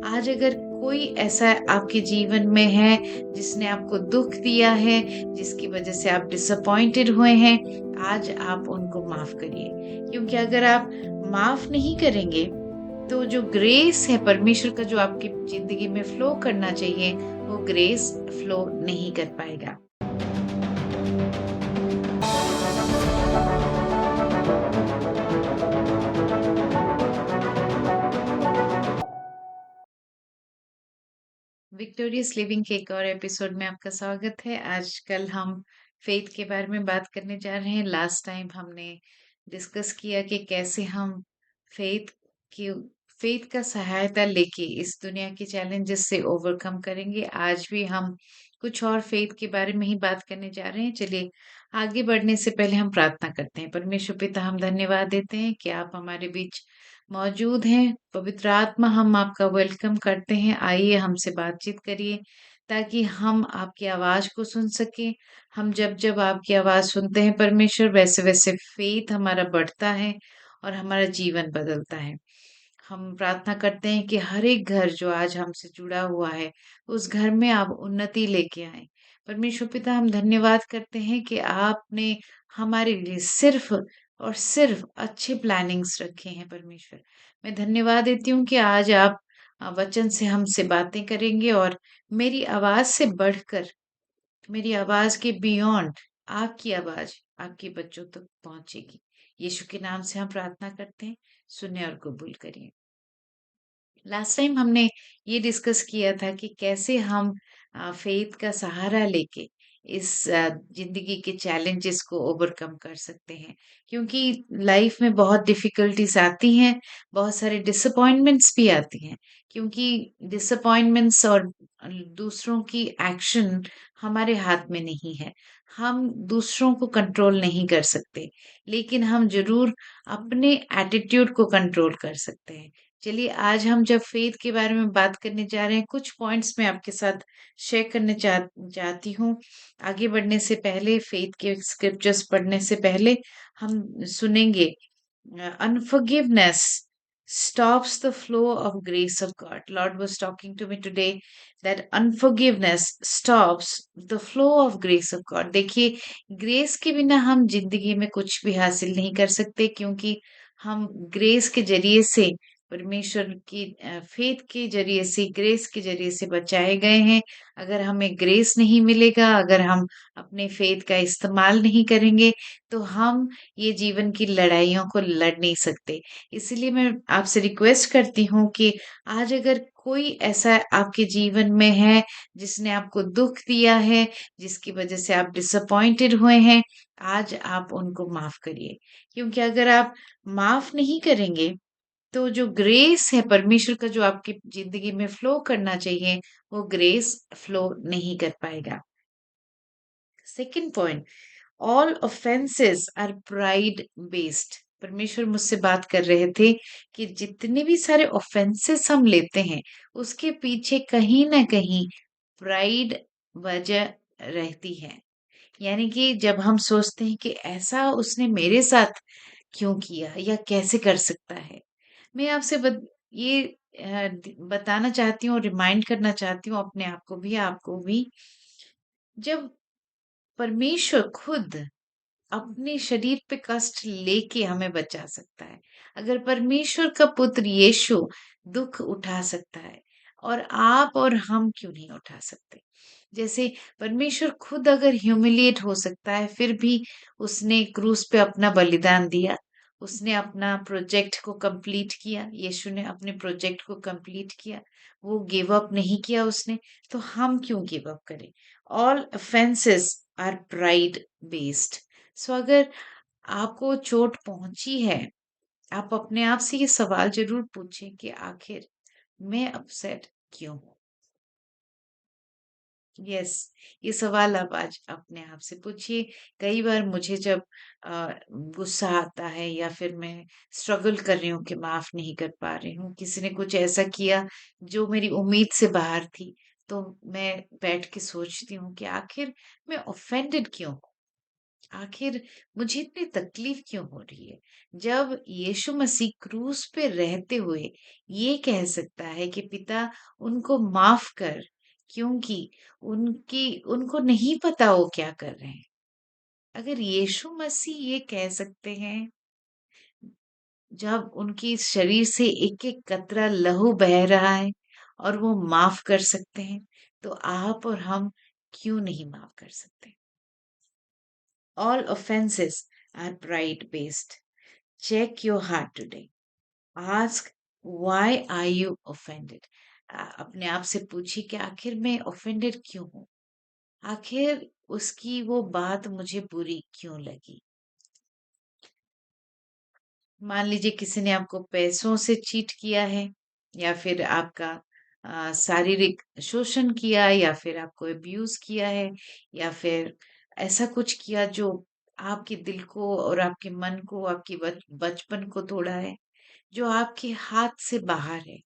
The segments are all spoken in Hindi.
आज अगर कोई ऐसा आपके जीवन में है जिसने आपको दुःख दिया है, जिसकी वज़ह से आप डिसअपॉइंटेड हुए हैं, आज आप उनको माफ़ करिए। क्योंकि अगर आप माफ़ नहीं करेंगे, तो जो ग्रेस है परमेश्वर का जो आपकी ज़िंदगी में फ्लो करना चाहिए, वो ग्रेस फ्लो नहीं कर पाएगा। विक्टोरियस लिविंग के एक और एपिसोड में आपका स्वागत है। आजकल हम फेथ के बारे में बात करने जा रहे हैं। लास्ट टाइम हमने डिस्कस किया कि कैसे हम फेथ की फेथ का सहायता लेके इस दुनिया के चैलेंजेस से ओवरकम करेंगे। आज भी हम कुछ और फेथ के बारे में ही बात करने जा रहे हैं। चलिए आगे बढ़ने से पहले हम प्रार्थना करते हैं। परमेश्वर पिता, हम धन्यवाद देते हैं कि आप हमारे बीच मौजूद हैं। पवित्र आत्मा, हम आपका वेलकम करते हैं। आइए हमसे बातचीत करिए ताकि हम आपकी आवाज़ को सुन सकें। हम जब-जब आपकी आवाज़ सुनते हैं परमेश्वर, वैसे-वैसे फ़ेथ हमारा बढ़ता है और हमारा जीवन बदलता है। हम प्रार्थना करते हैं कि हर एक घर जो आज हमसे जुड़ा हुआ है, उस घर में आप उन्नति लेके आएँ। परमेश्वर पिता, हम धन्यवाद करते हैं कि आपने हमारे लिए सिर्फ़ और सिर्फ़ अच्छे प्लानिंग्स रखे हैं परमेश्वर। मैं धन्यवाद देती हूँ कि आज आप वचन से हमसे बातें करेंगे और मेरी आवाज़ से बढ़कर, मेरी आवाज़ के बियॉन्ड आपकी आवाज़ आपके बच्चों तक पहुँचेगी। यीशु के नाम से हम प्रार्थना करते हैं, सुने और कबूल करिए। लास्ट टाइम हमने ये डिस्कस किया था कि कैसे हम फेथ का सहारा लेके इस जिंदगी के चैलेंजेस को ओवरकम कर सकते हैं, क्योंकि लाइफ में बहुत डिफिकल्टीज आती हैं, बहुत सारे डिसअपॉइंटमेंट्स भी आती हैं। क्योंकि डिसअपॉइंटमेंट्स और दूसरों की एक्शन हमारे हाथ में नहीं है। हम दूसरों को कंट्रोल नहीं कर सकते, लेकिन हम जरूर अपने एटीट्यूड को कंट्रोल कर सकते हैं। चलिए आज हम जब फेथ के बारे में बात करने जा रहे हैं, कुछ पॉइंट्स मैं आपके साथ शेयर करने चाहती हूँ। आगे बढ़ने से पहले, फेथ के स्क्रिप्चर्स पढ़ने से पहले हम सुनेंगे, unforgiveness stops the flow of grace of God. Lord was talking to me today that unforgiveness stops the flow of grace of God. देखिए, ग्रेस के बिना हम जिंदगी में कुछ भी हासिल नहीं कर सकते, क्योंकि हम ग्रेस के जरिए से, परमेश्वर की फेथ के जरिए से, ग्रेस के जरिए से बचाए गए हैं। अगर हमें ग्रेस नहीं मिलेगा, अगर हम अपने फेथ का इस्तेमाल नहीं करेंगे, तो हम ये जीवन की लड़ाइयों को लड़ नहीं सकते। इसीलिए मैं आपसे रिक्वेस्ट करती हूँ कि आज अगर कोई ऐसा आपके जीवन में है जिसने आपको दुःख दिया है, जिसकी वज़ह से आप डिसअपॉइंटेड हुए हैं, आज आप उनको माफ़ करिए। क्योंकि अगर आप माफ़ नहीं करेंगे, तो जो ग्रेस है परमेश्वर का जो आपकी ज़िंदगी में फ्लो करना चाहिए, वो ग्रेस फ्लो नहीं कर पाएगा। Second point, all offences are pride based. परमेश्वर मुझसे बात कर रहे थे कि जितने भी सारे ऑफेंसेस हम लेते हैं, उसके पीछे कहीं ना कहीं प्राइड वजह रहती है। यानी कि जब हम सोचते हैं कि ऐसा उसने मेरे साथ क्यों किया या कैसे कर सकता है, मैं आपसे ये बताना चाहती हूँ, रिमाइंड करना चाहती हूँ अपने आप को भी, आपको भी। जब परमेश्वर खुद अपने शरीर पे कष्ट लेके हमें बचा सकता है, अगर परमेश्वर का पुत्र यीशु दुख उठा सकता है, और आप और हम क्यों नहीं उठा सकते? जैसे परमेश्वर खुद अगर ह्यूमिलिएट हो सकता है, फिर भी उसने क्रूस पे अपना बलिदान दिया। उसने अपना प्रोजेक्ट को कंप्लीट किया, यीशु ने अपने प्रोजेक्ट को कंप्लीट किया। वो गिव अप नहीं किया उसने, तो हम क्यों गिव अप करें? All offences are pride based. So अगर आपको चोट पहुंची है, आप अपने आप से ये सवाल जरूर पूछें कि आखिर मैं अपसेट क्यों हूँ? यस, ये सवाल आप आज अपने आप से पूछिए। कई बार मुझे जब गुस्सा आता है या फिर मैं स्ट्रगल कर रही हूँ कि माफ नहीं कर पा रही हूँ, किसी ने कुछ ऐसा किया जो मेरी उम्मीद से बाहर थी, तो मैं बैठ के सोचती हूँ कि आखिर मैं ऑफेंडेड क्यों हूँ? आखिर मुझे इतनी तकलीफ क्यों हो रही है? जब यीशु मसीह क्रूस पे रहते हुए ये कह सकता है कि पिता उनको माफ कर, क्योंकि उनकी उनको नहीं पता वो क्या कर रहे हैं। अगर यीशु मसीह ये कह सकते हैं, जब उनकी शरीर से एक-एक कतरा लहू बह रहा है और वो माफ कर सकते हैं, तो आप और हम क्यों नहीं माफ कर सकते? All offenses are pride based. Check your heart today. Ask, why are you offended? अपने आप से पूछिए कि आखिर मैं offended क्यों हूँ? आखिर उसकी वो बात मुझे बुरी क्यों लगी? मान लीजिए किसी ने आपको पैसों से चीट किया है, या फिर आपका शारीरिक शोषण किया, या फिर आपको अब्यूज किया है, या फिर ऐसा कुछ किया जो आपके दिल को और आपके मन को, आपकी बचपन को तोड़ा है, जो आपके हाथ से बाहर है।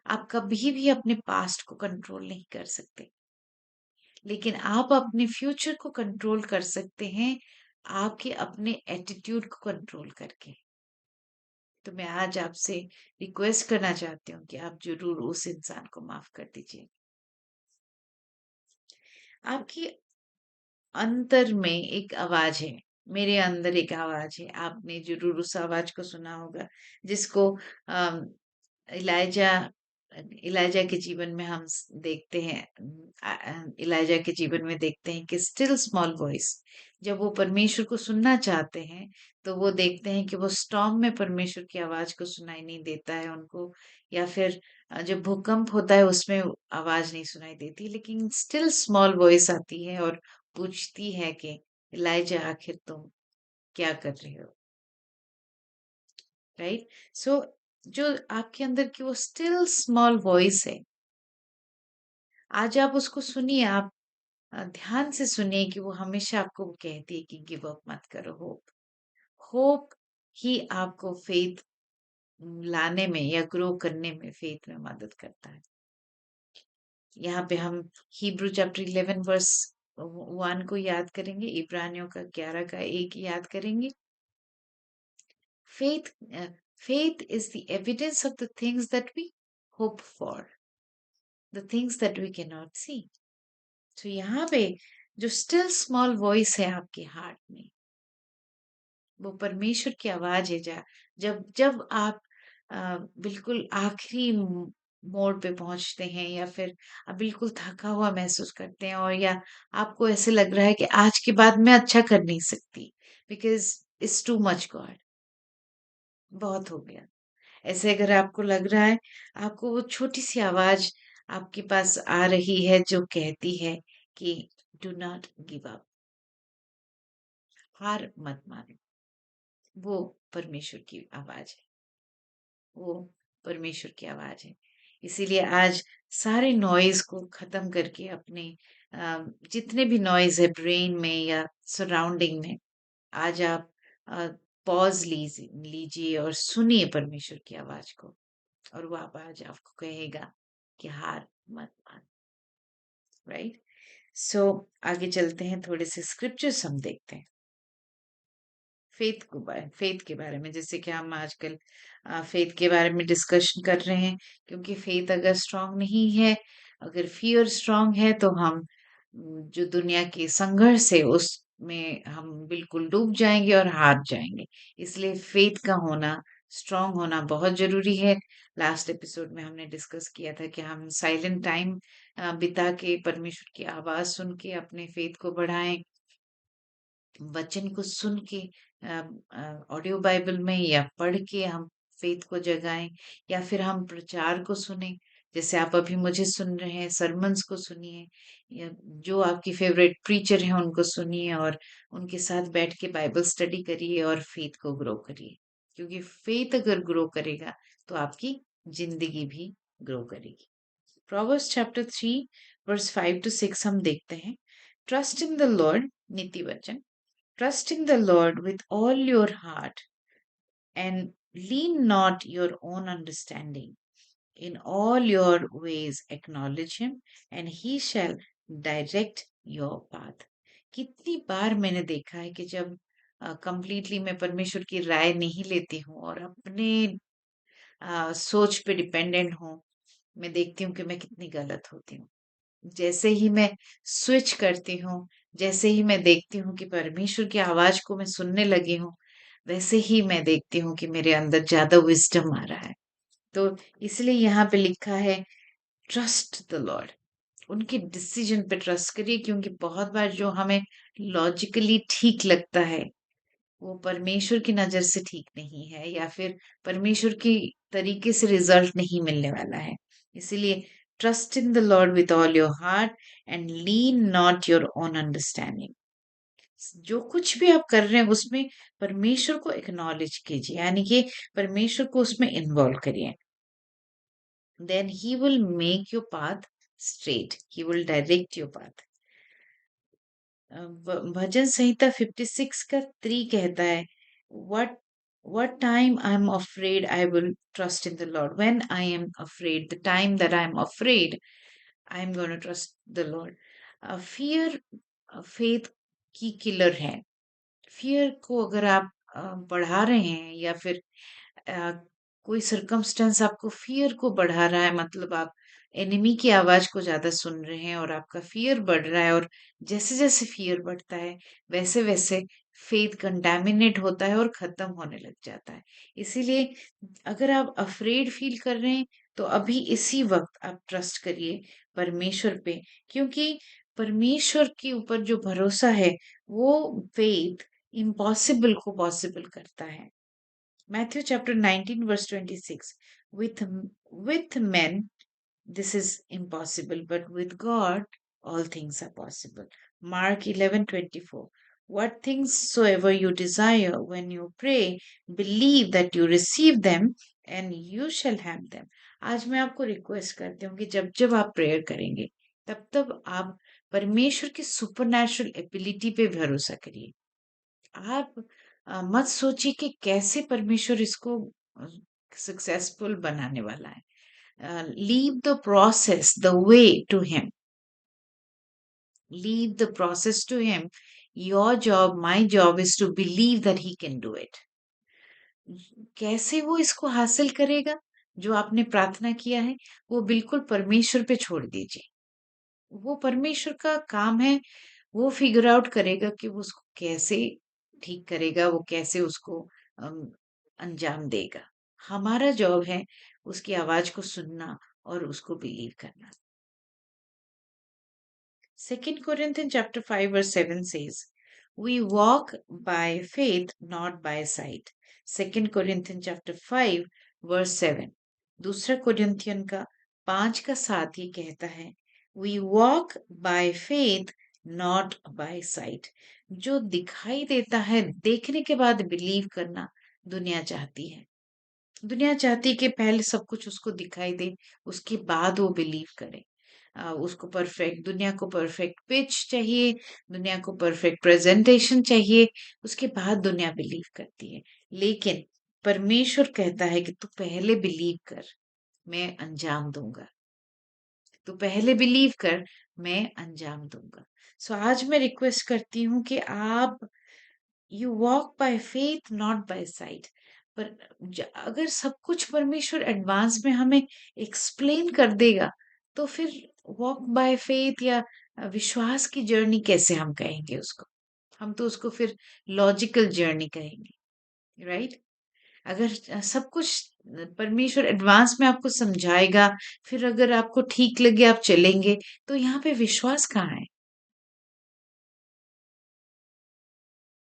आप कभी भी अपने पास्ट को कंट्रोल नहीं कर सकते, लेकिन आप अपने फ्यूचर को कंट्रोल कर सकते हैं, आपके अपने एटीट्यूड को कंट्रोल करके। तो मैं आज आपसे रिक्वेस्ट करना चाहती हूँ कि आप ज़रूर उस इंसान को माफ़ कर दीजिए। आपकी अंतर में एक आवाज़ है, मेरे अंदर एक आवाज़ है, आपने ज़रूर उस आवाज़ को सुना होगा, जिसको अम, इलाइजा इलाइजा के जीवन में हम देखते हैं। इलाइजा के जीवन में देखते हैं कि स्टिल स्मॉल वॉइस, जब वो परमेश्वर को सुनना चाहते हैं, तो वो देखते हैं कि वो स्टॉर्म में परमेश्वर की आवाज को सुनाई नहीं देता है उनको, या फिर जब भूकंप होता है उसमें आवाज नहीं सुनाई देती, लेकिन स्टिल स्मॉल वॉइस आती है और पूछती है कि इलाइजा, आखिर तुम क्या कर रहे हो? राइट। सो जो आपके अंदर की वो स्टिल स्मॉल वॉइस है, आज आप उसको सुनिए। आप ध्यान से सुनिए कि वो हमेशा आपको वो कहती है कि गिव अप मत करो, होप। होप ही आपको फेथ लाने में या ग्रो करने में, फेथ में मदद करता है। यहाँ पे हम हिब्रू चैप्टर 11 वर्स 1 को याद करेंगे, इब्रानियों का 11 का 1 याद करेंगे। Faith, faith is the evidence of the things that we hope for, the things that we cannot see. तो यहाँ पे जो स्टिल स्मॉल वॉइस है आपके हार्ट में, वो परमेश्वर की आवाज है। जब जब आप बिल्कुल आखिरी मोड़ पे पहुंचते हैं, या फिर आप बिल्कुल थका हुआ महसूस करते हैं, और या आपको ऐसे लग रहा है कि आज के बाद मैं अच्छा कर नहीं सकती, because it's too much God, बहुत हो गया। ऐसे अगर आपको लग रहा है, आपको वो छोटी सी आवाज आपके पास आ रही है जो कहती है कि डू नॉट गिव अप, हार मत मानो, वो परमेश्वर की आवाज है। वो परमेश्वर की आवाज है। इसीलिए आज सारे नॉइज को खत्म करके अपने जितने भी नॉइज है ब्रेन में या सराउंडिंग में, आज आप पॉज लीजिए और सुनिए परमेश्वर की आवाज को, और वो आवाज आपको कहेगा कि हार मत मान। राइट। सो आगे चलते हैं, थोड़े से स्क्रिप्चर्स हम देखते हैं फेथ के बारे में, जैसे कि हम आजकल फेथ के बारे में डिस्कशन कर रहे हैं। क्योंकि फेथ अगर स्ट्रांग नहीं है, अगर फियर स्ट्रांग है, तो हम जो दुनिया के संघर्ष है उसमें हम बिल्कुल डूब जाएंगे और हार जाएंगे। इसलिए फेथ का होना, स्ट्रांग होना बहुत जरूरी है। लास्ट एपिसोड में हमने डिस्कस किया था कि हम साइलेंट टाइम बिता के परमेश्वर की आवाज सुन के अपने फेथ को बढ़ाएं, वचन को सुन के, ऑडियो बाइबल में या पढ़ के हम फेथ को जगाएं, या फिर हम प्रचार को सुने, जैसे आप अभी मुझे सुन रहे हैं, सरमन्स को सुनिए, या जो आपकी फेवरेट प्रीचर हैं उनको सुनिए, और उनके साथ बैठ के बाइबल स्टडी करिए और फेथ को ग्रो करिए। क्योंकि फेथ अगर ग्रो करेगा तो आपकी जिंदगी भी ग्रो करेगी। प्रोवर्ब्स चैप्टर 3 वर्स 5 to 6 हम देखते हैं। ट्रस्ट इन द लॉर्ड, नीति वचन। Trust in the Lord with all your heart, and lean not your own understanding. In all your ways acknowledge him, and he shall direct your path. कितनी बार मैंने देखा है कि जब कंप्लीटली मैं परमेश्वर की राय नहीं लेती हूँ और अपने सोच पे डिपेंडेंट हूँ, मैं देखती हूँ कि मैं कितनी गलत होती हूँ। जैसे ही मैं स्विच करती हूँ, जैसे ही मैं देखती हूँ कि परमेश्वर की आवाज को मैं सुनने लगी हूँ, वैसे ही मैं देखती हूँ कि मेरे अंदर ज्यादा विजडम आ रहा है। तो इसलिए यहाँ पे लिखा है, ट्रस्ट द लॉर्ड। उनके डिसीजन पे ट्रस्ट करिए, क्योंकि बहुत बार जो हमें लॉजिकली ठीक लगता है वो परमेश्वर की नजर से ठीक नहीं है, या फिर परमेश्वर की तरीके से रिजल्ट नहीं मिलने वाला है। इसीलिए trust in the Lord with all your heart and lean not your own understanding. जो कुछ भी आप कर रहे हैं उसमें परमेश्वर को एक्नॉलेज कीजिए, यानी कि परमेश्वर को उसमें इन्वॉल्व करिए। Then he will make your path straight, he will direct your path. भजन संहिता 56 का 3 कहता है, what what time I'm afraid I will trust in the Lord. When I am afraid, the time that I'm afraid, I'm going to trust the Lord. Fear faith की किलर है। फियर को अगर आप बढ़ा रहे हैं, या फिर अ, कोई सर्कमस्टेंस आपको फियर को बढ़ा रहा है, मतलब आप एनिमी की आवाज को ज्यादा सुन रहे हैं और आपका फियर बढ़ रहा है, और जैसे जैसे फियर बढ़ता है वैसे वैसे फेथ कंटामिनेट होता है और खत्म होने लग जाता है। इसीलिए अगर आप अफ्रेड फील कर रहे हैं तो अभी इसी वक्त आप ट्रस्ट करिए परमेश्वर पे, क्योंकि परमेश्वर के ऊपर जो भरोसा है वो फेथ इम्पॉसिबल को पॉसिबल करता है। Matthew chapter 19 verse 26, with with men this is impossible, but with God all things are possible. Mark 11:24, what things soever you desire when you pray, believe that you receive them and you shall have them. आज मैं आपको रिक्वेस्ट करती हूँ कि जब जब आप प्रेयर करेंगे तब तब आप परमेश्वर की सुपरनैचुरल एबिलिटी पे भरोसा करिए। आप मत सोचिए कि कैसे परमेश्वर इसको सक्सेसफुल बनाने वाला है। Leave the process the way to him, leave the process to him. Your job, my job is to believe that he can do it. कैसे वो इसको हासिल करेगा? जो आपने प्रार्थना किया है वो बिल्कुल परमेश्वर पे छोड़ दीजिए। वो परमेश्वर का काम है, वो फिगर आउट करेगा कि वो उसको कैसे ठीक करेगा, वो कैसे उसको अम, अंजाम देगा। हमारा जॉब है उसकी आवाज को सुनना और उसको बिलीव करना। Second Corinthians chapter 5 verse 7 says, we walk by faith, not by sight. Second Corinthians chapter 5 verse 7। दूसरा कोरिन्थियन का 5 का 7 ये कहता है, we walk by faith, not by sight। जो दिखाई देता है, देखने के बाद बिलीव करना दुनिया चाहती है। दुनिया चाहती है कि पहले सब कुछ उसको दिखाई दे, उसके बाद वो बिलीव करे। उसको परफेक्ट, दुनिया को परफेक्ट पिच चाहिए, दुनिया को परफेक्ट प्रेजेंटेशन चाहिए, उसके बाद दुनिया बिलीव करती है। लेकिन परमेश्वर कहता है कि तू पहले बिलीव कर, मैं अंजाम दूंगा। तू पहले बिलीव कर, मैं अंजाम दूंगा। सो आज मैं रिक्वेस्ट करती हूँ कि आप you walk by faith not by sight. पर अगर सब कुछ परमेश्वर एडवांस में हमें एक्सप्लेन कर देगा तो फिर वॉक बाय फेथ या विश्वास की जर्नी कैसे हम कहेंगे उसको? हम तो उसको फिर लॉजिकल जर्नी कहेंगे, राइट? अगर सब कुछ परमेश्वर एडवांस में आपको समझाएगा, फिर अगर आपको ठीक लगे आप चलेंगे, तो यहाँ पे विश्वास कहाँ है?